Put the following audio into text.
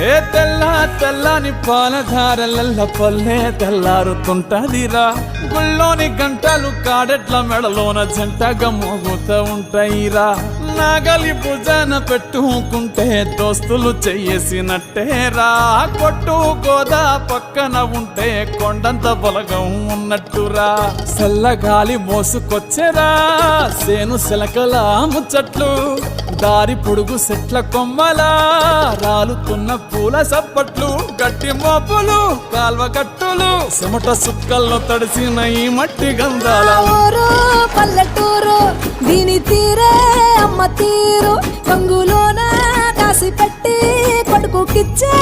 ఏ తెల్ల తెల్లని పాలధారలల్ల పల్లె తెల్లారుతుంటదిరా గుళ్ళోని గంటలు కాడెట్ల మెడలోన జంటగా మోగుతూ ఉంటాయిరా నాగలి భుజాన పెట్టుకుంటే దోస్తులు చెయ్యేసినట్టేరా కొట్టు గోదా పక్కన ఉంటే కొండంత బలగం ఉన్నట్టురా చల్లగాలి మోసుకొచ్చెరా సేను శిలకల ముచ్చట్లు దారి పొడుగు సెట్ల కొమ్మలా రాలుతున్న పూల సప్పట్లు గట్టి మోపులు కాల్వ కట్టులు చెమట సుక్కల్లో తడిసిన ఈ మట్టి గంధాల పల్లెటూరు దీని తీరే అమ్మ తీరు కంగులోన కాసి పెట్టి కొడుకుకిచ్చే